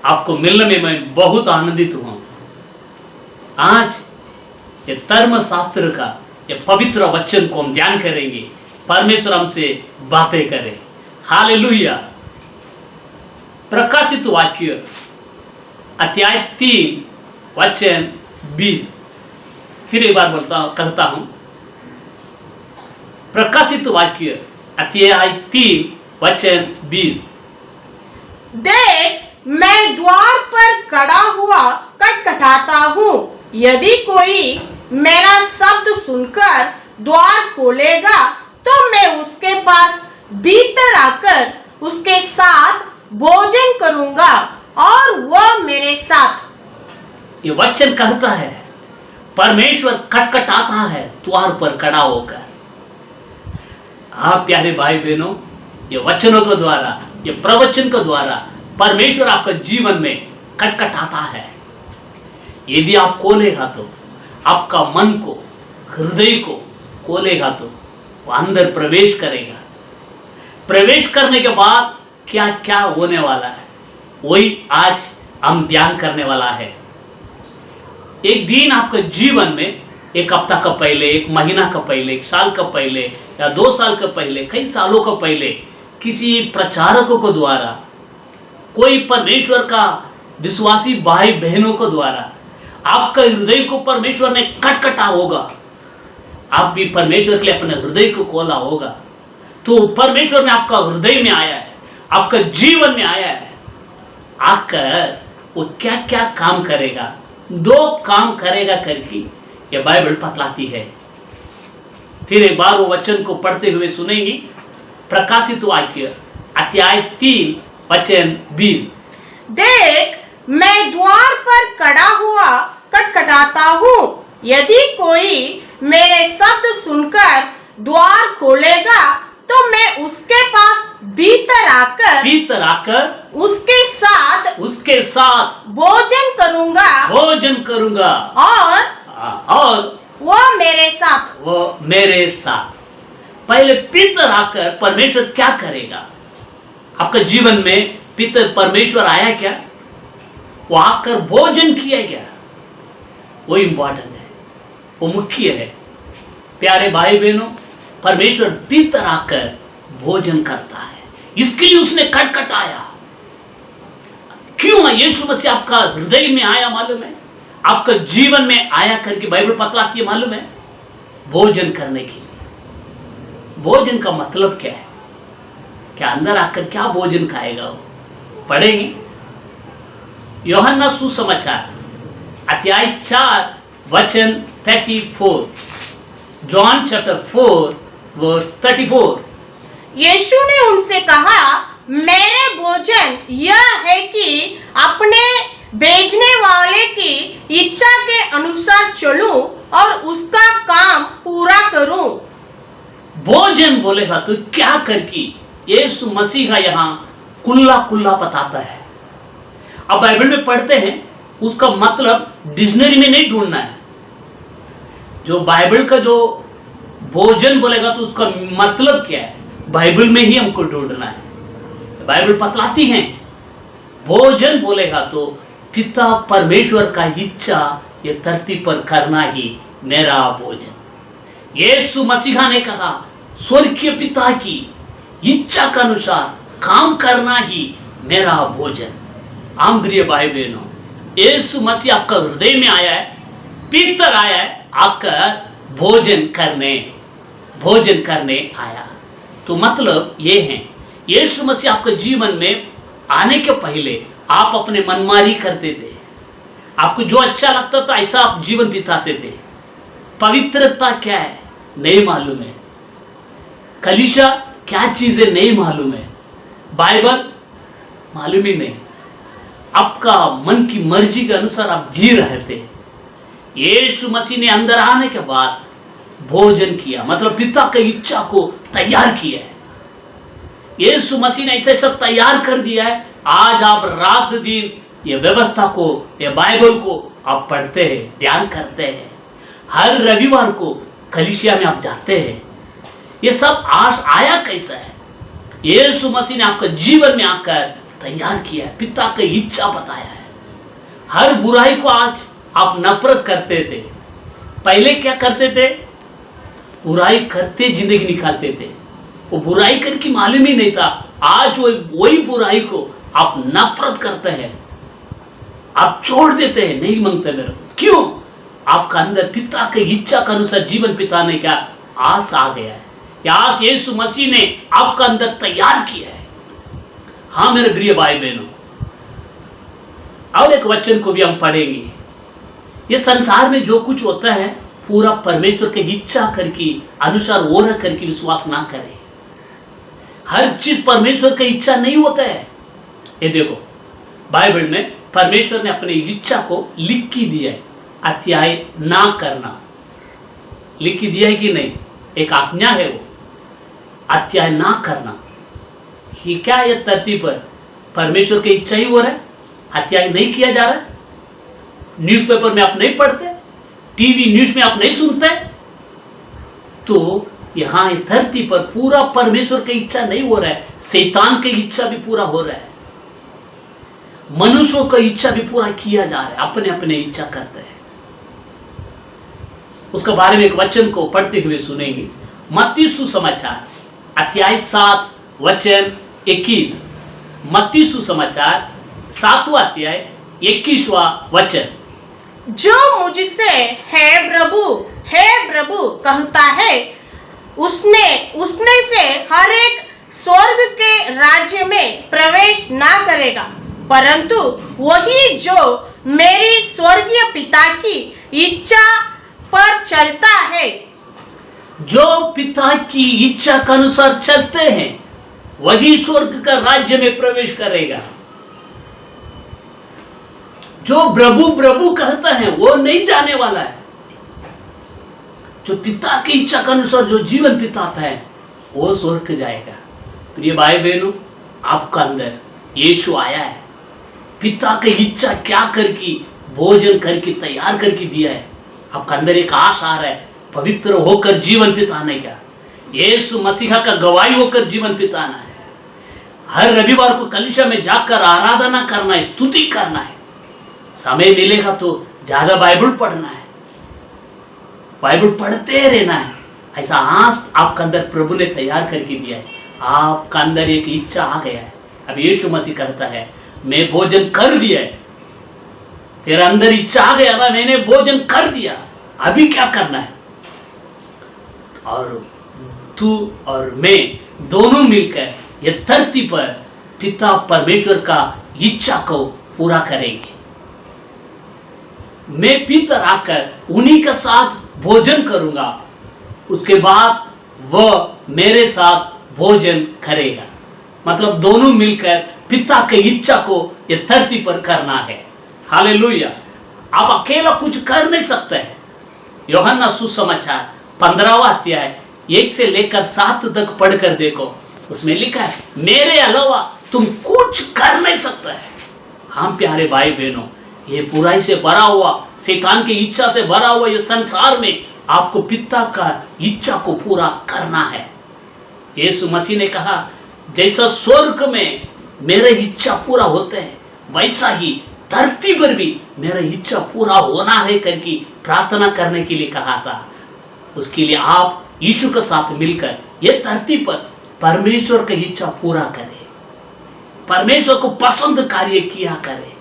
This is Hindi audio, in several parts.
आपको मिलने में मैं बहुत आनंदित हुआ। आज ये धर्म शास्त्र का ये पवित्र वचन को हम ध्यान करेंगे। परमेश्वर हमसे बातें करें। हालेलुया। प्रकाशित वाक्य अध्याय 3 वचन 20। फिर एक बार कहता हूं। प्रकाशित वाक्य अध्याय 3 वचन 20। देख, मैं द्वार पर खड़ा हुआ खटखटाता हूँ। यदि कोई मेरा शब्द सुनकर द्वार खोलेगा तो मैं उसके पास भीतर आकर उसके साथ भोजन करूंगा और वह मेरे साथ। ये वचन कहता है परमेश्वर खटखटाता है द्वार पर खड़ा होकर। हाँ प्यारे भाई बहनों, ये वचनों के द्वारा, ये प्रवचन के द्वारा परमेश्वर आपके जीवन में खटखटाता है। यदि आप खोलेगा तो, आपका मन को, हृदय को खोलेगा तो वो अंदर प्रवेश करेगा। प्रवेश करने के बाद क्या क्या होने वाला है वही आज हम ध्यान करने वाला है। एक दिन आपके जीवन में, एक हफ्ता का पहले, एक महीना का पहले, एक साल का पहले या 2 साल का पहले, कई सालों का पहले किसी प्रचारकों को द्वारा, कोई परमेश्वर का विश्वासी भाई बहनों को द्वारा आपका हृदय को परमेश्वर ने खटखटा होगा। आप भी परमेश्वर के लिए अपने हृदय को खोला होगा। तो परमेश्वर ने आपका हृदय में आया है, आपका जीवन में आया है। आकर वो क्या क्या काम करेगा, 2 काम करेगा करके ये बाइबल बतलाती है। फिर एक बार वो वचन को पढ़ते हुए सुनेंगे। प्रकाशित वाक्य अध्याय 3 वचन 20। देख, मैं द्वार पर खड़ा हुआ खटखटाता हूँ। यदि कोई मेरे शब्द सुनकर द्वार खोलेगा तो मैं उसके पास भीतर आकर उसके साथ भोजन करूंगा और वो मेरे साथ। पहले भीतर आकर परमेश्वर क्या करेगा? आपका जीवन में भीतर परमेश्वर आया क्या? वो आकर भोजन किया क्या? वो इंपॉर्टेंट है, वो मुख्य है। प्यारे भाई बहनों, परमेश्वर भीतर आकर भोजन करता है, इसके लिए उसने खटखटाया। क्यों यीशु मसीह आपका हृदय में आया मालूम है? आपका जीवन में आया करके बाइबल बतलाती है मालूम है? भोजन करने के लिए। भोजन का मतलब क्या है? क्या अंदर आकर क्या भोजन खाएगा वो? पढ़ेंगे यूहन्ना सुसमाचार अध्याय 4 वचन 34। John chapter 4 verse 34। यीशु ने उनसे कहा, मेरे भोजन यह है कि अपने भेजने वाले की इच्छा के अनुसार चलूं और उसका काम पूरा करूं। भोजन बोलेगा तो क्या करके यीशु मसीह का यहाँ कुल्ला कुल्ला बताता है। अब बाइबल में पढ़ते हैं, उसका मतलब डिक्शनरी में नहीं ढूंढना है। जो बाइबल का जो भोजन बोलेगा तो उसका मतलब क्या है, बाइबल में ही हमको ढूंढना है। बाइबल बतलाती है भोजन बोलेगा तो पिता परमेश्वर का इच्छा ये धरती पर करना ही मेरा भोजन। यीशु मसीहा ने कहा स्वर्गीय पिता की इच्छा के अनुसार काम करना ही मेरा भोजन। आम प्रिय भाई बहनों, यीशु मसीह आपका हृदय में आया है, भीतर आया है, आकर भोजन करने आया। तो मतलब ये है, यीशु मसीह आपके जीवन में आने के पहले आप अपने मनमारी करते थे, आपको जो अच्छा लगता था ऐसा आप जीवन बिताते थे। पवित्रता क्या है नहीं मालूम है, कलीसिया क्या चीज है नहीं मालूम है, बाइबल मालूम ही नहीं। आपका मन की मर्जी के अनुसार आप जी रहे थे। यीशु मसीह ने अंदर आने के बाद भोजन किया, मतलब पिता की इच्छा को तैयार किया है। यीशु मसीह ने ऐसे सब तैयार कर दिया है। आज आप रात दिन ये व्यवस्था को, ये बाइबल को आप पढ़ते हैं, ध्यान करते हैं। हर रविवार को कलीसिया में आप जाते हैं। ये सब आज आया कैसा है? यीशु मसीह ने आपके जीवन में आकर तैयार किया है, पिता की इच्छा बताया है। हर बुराई को आज आप नफरत करते थे, पहले क्या करते थे? बुराई करते जिंदगी निकालते थे, वो बुराई करके मालूम ही नहीं था। आज वही बुराई को आप नफरत करते हैं, आप छोड़ देते हैं, नहीं मांगते मेरे को। क्यों? आपका अंदर पिता की इच्छा के अनुसार जीवन बिताने का आस आ गया है। यह आस यीशु मसीह ने आपका अंदर तैयार किया है। हाँ मेरे प्रिय भाई बहनों, और एक वचन को भी हम पढ़ेंगे। ये संसार में जो कुछ होता है पूरा परमेश्वर की इच्छा करके अनुसार वो न करके विश्वास ना करें। हर चीज परमेश्वर की इच्छा नहीं होता है। ये देखो बाइबल में परमेश्वर ने अपनी इच्छा को लिख के दिया है, अत्याय ना करना लिख के दिया है कि नहीं? एक आज्ञा है, वो अत्याय ना करना। ये क्या है? धरती पर परमेश्वर की इच्छा ही हो रहा है, अत्याय नहीं किया जा रहा है। न्यूज़पेपर में आप नहीं पढ़ते, टीवी न्यूज में आप नहीं सुनते, तो यहां धरती पर पूरा परमेश्वर की इच्छा नहीं हो रहा है, शैतान की इच्छा भी पूरा हो रहा है, मनुष्यों की इच्छा भी पूरा किया जा रहा है, अपने अपने इच्छा करते हैं। उसके बारे में एक वचन को पढ़ते हुए सुनेंगे। मत्ती सुसमाचार अध्याय 7 वचन 21। मत्ती सुसमाचार 7वां अध्याय 21वां वचन। जो मुझसे हे प्रभु कहता है, उसने से हर एक स्वर्ग के राज्य में प्रवेश ना करेगा, परंतु वही जो मेरी स्वर्गीय पिता की इच्छा पर चलता है। जो पिता की इच्छा के अनुसार चलते हैं वही स्वर्ग का राज्य में प्रवेश करेगा। जो प्रभु प्रभु कहता है वो नहीं जाने वाला है। जो पिता की इच्छा के अनुसार जो जीवन बिताता है वो स्वर्ग जाएगा। प्रिय भाई बहनों, आपका अंदर यीशु आया है, पिता की इच्छा क्या करके भोजन करके तैयार करके दिया है। आपका अंदर एक आश आ रहा है पवित्र होकर जीवन बिताने का, यीशु मसीह का गवाही होकर जीवन बिताना है। हर रविवार को कलीसिया में जाकर आराधना करना है, स्तुति करना है। समय मिलेगा तो ज्यादा बाइबल पढ़ना है, बाइबल पढ़ते रहना है। ऐसा आस आपका अंदर प्रभु ने तैयार करके दिया है। आपका अंदर एक इच्छा आ गया है। अब यीशु मसीह कहता है मैं भोजन कर दिया है। तेरा अंदर इच्छा आ गया ना, मैंने भोजन कर दिया, अभी क्या करना है? और तू और मैं दोनों मिलकर ये धरती पर पिता परमेश्वर का इच्छा को पूरा करेंगे। मैं भीतर आकर उन्हीं के साथ भोजन करूंगा, उसके बाद वह मेरे साथ भोजन करेगा। मतलब दोनों मिलकर पिता की इच्छा को ये धरती पर करना है। हालेलुया। आप अकेला कुछ कर नहीं सकते हैं। यूहन्ना सुसमाचार 15वां अध्याय 1 से लेकर 7 तक पढ़कर देखो, उसमें लिखा है मेरे अलावा तुम कुछ कर नहीं सकते है। हम प्यारे भाई बहनों, ये बुराई से भरा हुआ, शैतान की इच्छा से भरा हुआ ये संसार में आपको पिता का इच्छा को पूरा करना है। यीशु मसीह ने कहा जैसा स्वर्ग में मेरे इच्छा पूरा होते हैं वैसा ही धरती पर भी मेरा इच्छा पूरा होना है करके प्रार्थना करने के लिए कहा था। उसके लिए आप यीशु के साथ मिलकर ये धरती पर परमेश्वर की इच्छा पूरा करें, परमेश्वर को पसंद कार्य किया करें।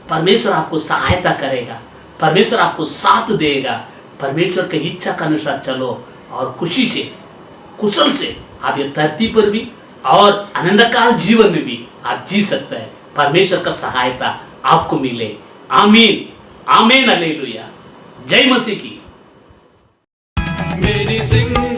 परमेश्वर आपको सहायता करेगा, परमेश्वर आपको साथ देगा। परमेश्वर की इच्छा के अनुसार चलो और खुशी से कुशल से आप ये धरती पर भी और आनंदकार जीवन में भी आप जी सकते हैं। परमेश्वर का सहायता आपको मिले। आमीन आमीन, हालेलुया। जय मसीह की। मेरी जिंदगी